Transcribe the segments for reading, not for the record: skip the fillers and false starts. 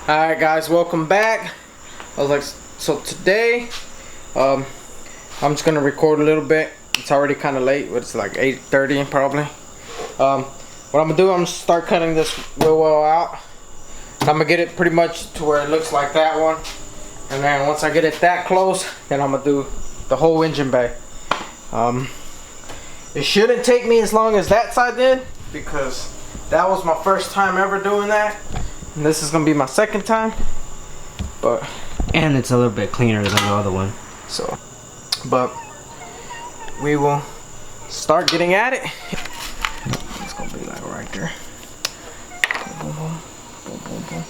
Alright guys, welcome back. So today I'm just gonna record a little bit. It's already kind of late, but it's like 8:30 probably. What I'm gonna do, I'm gonna start cutting this wheel well out. I'm gonna get it pretty much to where it looks like that one, and then once I get it that close, then I'm gonna do the whole engine bay. It shouldn't take me as long as that side did, because that was my first time ever doing that, and this is gonna be my second time. And it's a little bit cleaner than the other one. So, but we will start getting at it. It's gonna be like right there. Boom, boom, boom, boom, boom.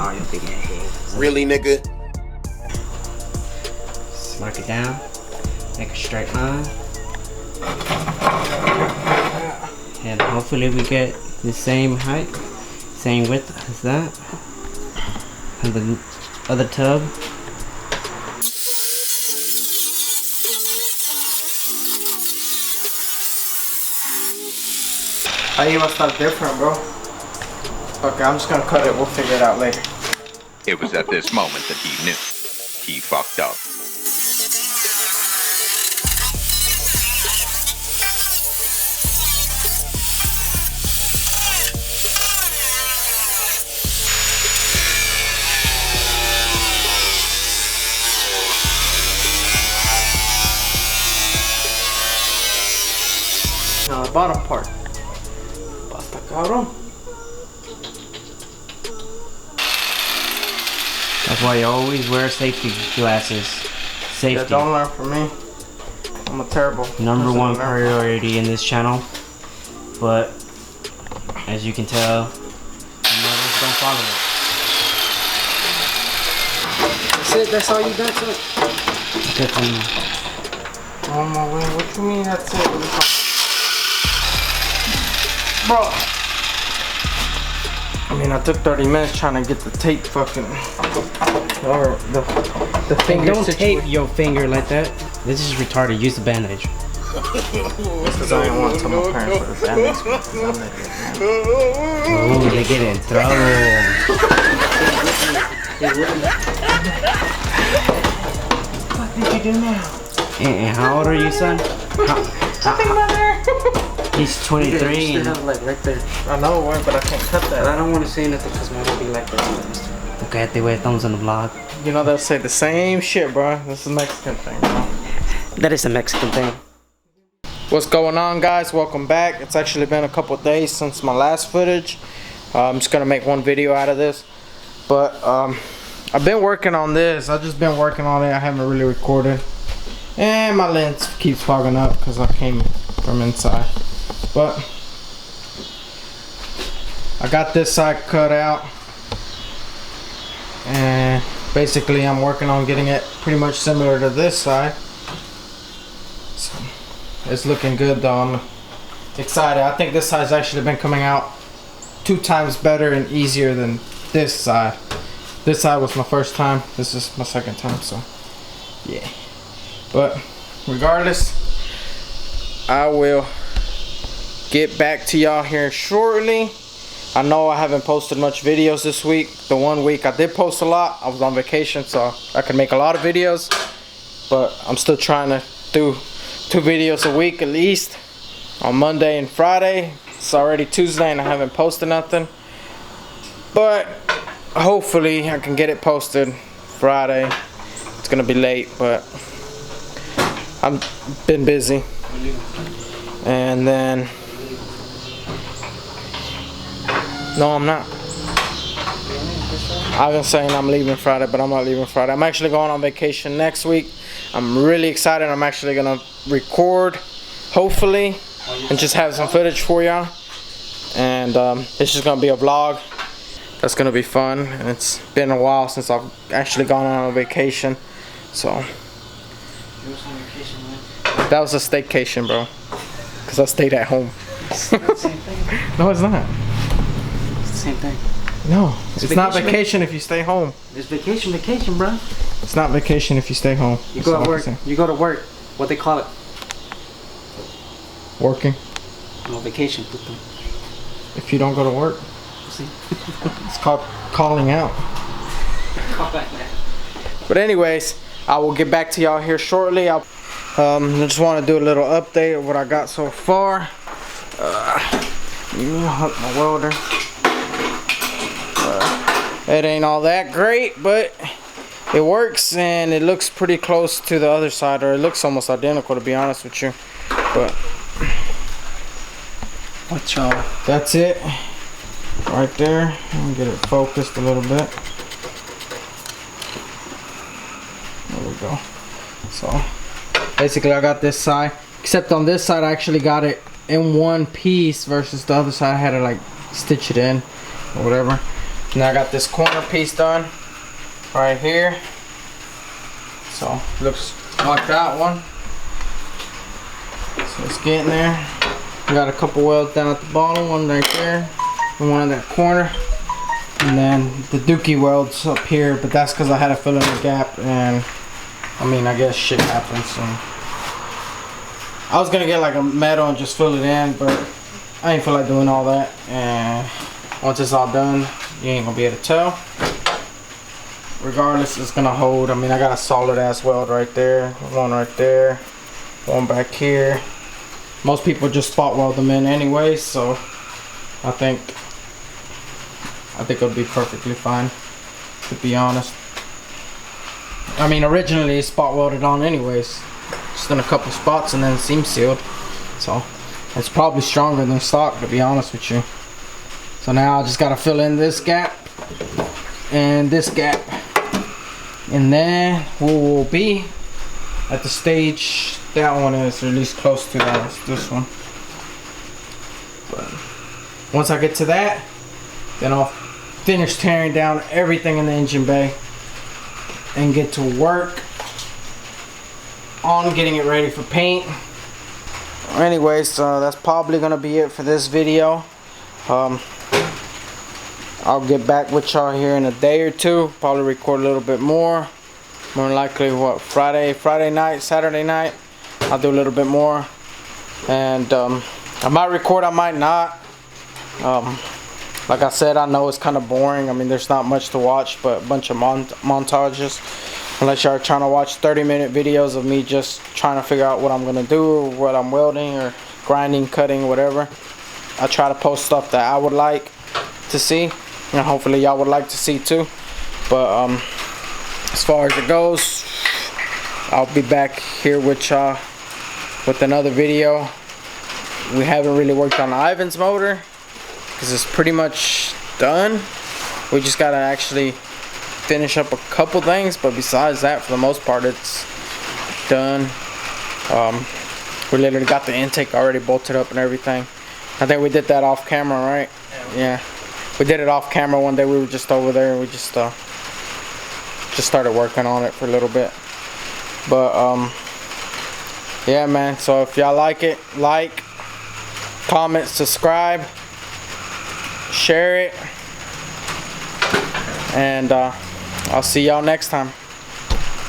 Oh, you're big head. Really, nigga? Mark it down. Make a straight line. And hopefully we get the same height, same width as that. And the other tub. Ahí va a estar different, bro. Okay, I'm just gonna cut it. We'll figure it out later. It was at this moment that he knew. He fucked up. Now the bottom part. Basta cabrón. That's why you always wear safety glasses. Safety. Yeah, don't learn from me. I'm a terrible Number one learner. priority in this channel. But as you can tell, others don't follow it. That's it. That's all you got to it. Good thing. Oh my way. What you mean that's it? Bro. I mean, I took 30 minutes trying to get the tape fucking, or the finger Don't situated. tape your finger like that. This is retarded. Use the bandage. Because I didn't want to tell my parents what the bandage was. Oh, they get in trouble. What did you do now? And how old are you, son? Nothing, mother. He's 23. And Like right there. I know, but I can't cut that. I don't want to say nothing because mine will be like that. Okay, they wear thumbs on the vlog. You know, they'll say the same shit, bro. This is a Mexican thing, bro. That is a Mexican thing. What's going on, guys? Welcome back. It's actually been a couple days since my last footage. I'm just gonna make one video out of this, but I've been working on this. I've just been working on it. I haven't really recorded, and my lens keeps fogging up because I came from inside. But I got this side cut out, and basically I'm working on getting it pretty much similar to this side. So it's looking good though. I'm excited. I think this side's actually been coming out 2 times better and easier than this side. This side was my first time. This is my second time, so yeah. But regardless, I will get back to y'all here shortly. I know I haven't posted much videos this week. The one week I did post a lot. I was on vacation, so I could make a lot of videos, but I'm still trying to do 2 videos a week at least on Monday and Friday. It's already Tuesday and I haven't posted nothing, but hopefully I can get it posted Friday. It's gonna be late, but I've been busy. And then no, I'm not. I've been saying I'm leaving Friday, but I'm not leaving Friday. I'm actually going on vacation next week. I'm really excited. I'm actually gonna record, hopefully, and just have some footage for y'all. And it's just gonna be a vlog. That's gonna be fun. And it's been a while since I've actually gone on a vacation. So that was a staycation, bro. Cause I stayed at home. It's the same thing. No, it's not. It's the same thing. No, it's not vacation if you stay home. It's vacation, bro. It's not vacation if you stay home. You go to work. You go to work. What they call it? Working. No, vacation. If you don't go to work. See? It's called calling out. But anyways, I will get back to y'all here shortly. I just want to do a little update of what I got so far. Hook my welder. It ain't all that great, but it works and it looks pretty close to the other side, or it looks almost identical, to be honest with you. But that's it right there. Let me get it focused a little bit. There we go. So basically I got this side, except on this side I actually got it in one piece versus the other side I had to like stitch it in or whatever. Now I got this corner piece done right here. So looks like that one. So it's getting there. We got a couple welds down at the bottom, one right there and one in that corner. And then the dookie welds up here, but that's because I had to fill in the gap, and I mean, I guess shit happens. So I was gonna get like a metal and just fill it in, but I ain't feel like doing all that. And once it's all done, you ain't gonna be able to tell. Regardless, it's gonna hold. I mean, I got a solid ass weld right there, one right there, one back here. Most people just spot weld them in anyway, so I think it'll be perfectly fine, to be honest. I mean, originally it's spot welded on anyways, just in a couple spots and then seam sealed, so it's probably stronger than stock, to be honest with you. So now I just gotta fill in this gap and this gap, and then we will be at the stage that one is, or at least close to that is this one. But once I get to that, then I'll finish tearing down everything in the engine bay and get to work on getting it ready for paint. Anyways, so that's probably gonna be it for this video. I'll get back with y'all here in a day or two, probably record a little bit more likely what, Friday night, Saturday night I'll do a little bit more, and I might record, I might not. Like I said, I know it's kind of boring. I mean, there's not much to watch but a bunch of montages, unless y'all are trying to watch 30-minute videos of me just trying to figure out what I'm gonna do, or what I'm welding or grinding, cutting, whatever. I try to post stuff that I would like to see, and hopefully y'all would like to see too. But as far as it goes, I'll be back here with y'all with another video. We haven't really worked on Ivan's motor because it's pretty much done. We just gotta actually finish up a couple things, but besides that, for the most part, it's done. We literally got the intake already bolted up and everything. I think we did that off camera, right? Yeah, we did it off camera one day. We were just over there and we just started working on it for a little bit. But yeah, man, so if y'all like it, like, comment, subscribe, share it, and I'll see y'all next time.